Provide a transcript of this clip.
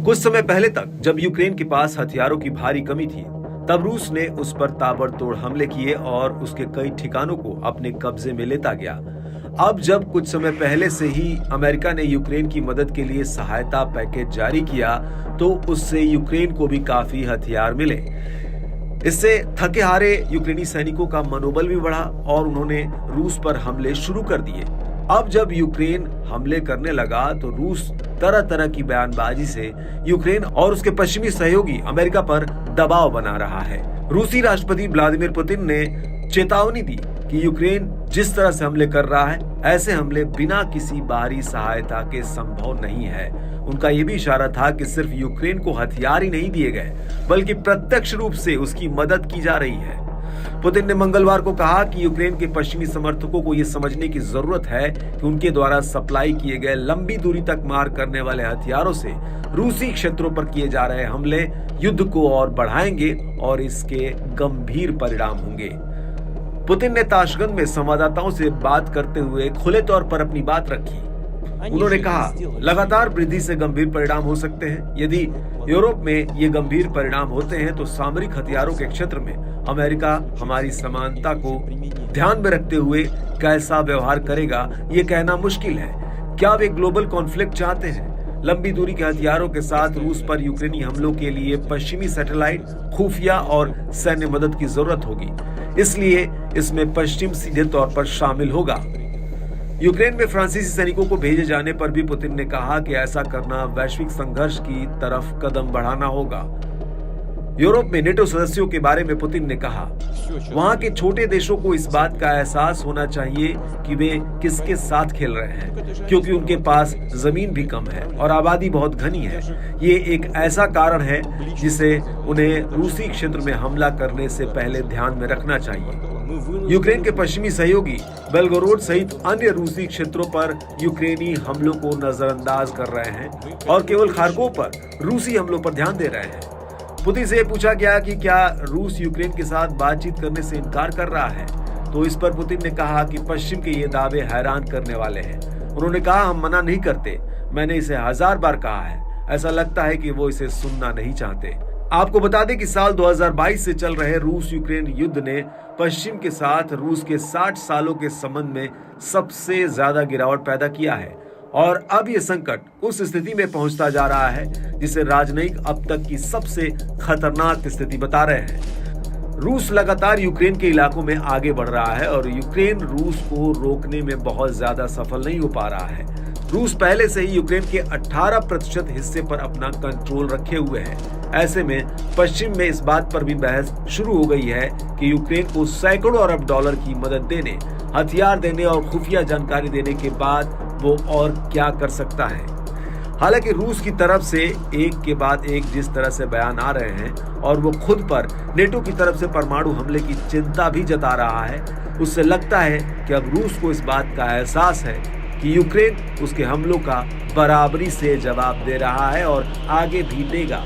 कुछ समय पहले तक जब यूक्रेन के पास हथियारों की भारी कमी थी, तब रूस ने उस पर ताबड़तोड़ हमले किए और उसके कई ठिकानों को अपने कब्जे में लेता गया। अब जब कुछ समय पहले से ही अमेरिका ने यूक्रेन की मदद के लिए सहायता पैकेज जारी किया, तो उससे यूक्रेन को भी काफी हथियार मिले। इससे थके हारे यूक्रेनी सैनिकों का मनोबल भी बढ़ा और उन्होंने रूस पर हमले शुरू कर दिए। अब जब यूक्रेन हमले करने लगा तो रूस तरह तरह की बयानबाजी से यूक्रेन और उसके पश्चिमी सहयोगी अमेरिका पर दबाव बना रहा है। रूसी राष्ट्रपति व्लादिमीर पुतिन ने चेतावनी दी कि यूक्रेन जिस तरह से हमले कर रहा है, ऐसे हमले बिना किसी बाहरी सहायता के संभव नहीं है। उनका यह भी इशारा था कि सिर्फ यूक्रेन को हथियार ही नहीं दिए गए, बल्कि प्रत्यक्ष रूप से उसकी मदद की जा रही है। पुतिन ने मंगलवार को कहा कि यूक्रेन के पश्चिमी समर्थकों को यह समझने की जरूरत है कि उनके द्वारा सप्लाई किए गए लंबी दूरी तक मार करने वाले हथियारों से रूसी क्षेत्रों पर किए जा रहे हमले युद्ध को और बढ़ाएंगे और इसके गंभीर परिणाम होंगे। पुतिन ने ताशकंद में संवाददाताओं से बात करते हुए खुले तौर पर अपनी बात रखी। उन्होंने कहा, लगातार वृद्धि से गंभीर परिणाम हो सकते हैं। यदि यूरोप में ये गंभीर परिणाम होते हैं तो सामरिक हथियारों के क्षेत्र में अमेरिका हमारी समानता को ध्यान में रखते हुए कैसा व्यवहार करेगा, ये कहना मुश्किल है। क्या वे ग्लोबल कॉन्फ्लिक्ट चाहते हैं? लंबी दूरी के हथियारों के साथ रूस पर यूक्रेनी हमलों के लिए पश्चिमी सैटेलाइट, खुफिया और सैन्य मदद की जरूरत होगी, इसलिए इसमें पश्चिम सीधे तौर पर शामिल होगा। यूक्रेन में फ्रांसीसी सैनिकों को भेजे जाने पर भी पुतिन ने कहा कि ऐसा करना वैश्विक संघर्ष की तरफ कदम बढ़ाना होगा। यूरोप में नेटो सदस्यों के बारे में पुतिन ने कहा, वहां के छोटे देशों को इस बात का एहसास होना चाहिए कि वे किसके साथ खेल रहे हैं, क्योंकि उनके पास जमीन भी कम है और आबादी बहुत घनी है। ये एक ऐसा कारण है जिसे उन्हें रूसी क्षेत्र में हमला करने से पहले ध्यान में रखना चाहिए। यूक्रेन के पश्चिमी सहयोगी बेलगोरोड सहित अन्य रूसी क्षेत्रों पर यूक्रेनी हमलों को नजरअंदाज कर रहे हैं और केवल खार्कोव पर रूसी हमलों पर ध्यान दे रहे हैं। पुतिन से पूछा गया कि क्या रूस यूक्रेन के साथ बातचीत करने से इनकार कर रहा है, तो इस पर पुतिन ने कहा कि पश्चिम के ये दावे हैरान करने वाले हैं। उन्होंने कहा, हम मना नहीं करते, मैंने इसे 1000 बार कहा है। ऐसा लगता है कि वो इसे सुनना नहीं चाहते। आपको बता दें कि साल 2022 से चल रहे रूस यूक्रेन युद्ध ने पश्चिम के साथ रूस के 60 सालों के संबंध में सबसे ज्यादा गिरावट पैदा किया है और अब ये संकट उस स्थिति में पहुंचता जा रहा है जिसे राजनयिक अब तक की सबसे खतरनाक स्थिति बता रहे हैं। रूस लगातार यूक्रेन के इलाकों में आगे बढ़ रहा है और यूक्रेन रूस को रोकने में बहुत ज्यादा सफल नहीं हो पा रहा है। रूस पहले से ही यूक्रेन के 18% हिस्से पर अपना कंट्रोल रखे हुए है। ऐसे में पश्चिम में इस बात पर भी बहस शुरू हो गई है कि यूक्रेन को सैकड़ों अरब डॉलर की मदद देने, हथियार देने और खुफिया जानकारी देने के बाद वो और क्या कर सकता है। हालांकि रूस की तरफ से एक के बाद एक जिस तरह से बयान आ रहे हैं और वो खुद पर नेटो की तरफ से परमाणु हमले की चिंता भी जता रहा है, उससे लगता है कि अब रूस को इस बात का एहसास है कि यूक्रेन उसके हमलों का बराबरी से जवाब दे रहा है और आगे भी देगा।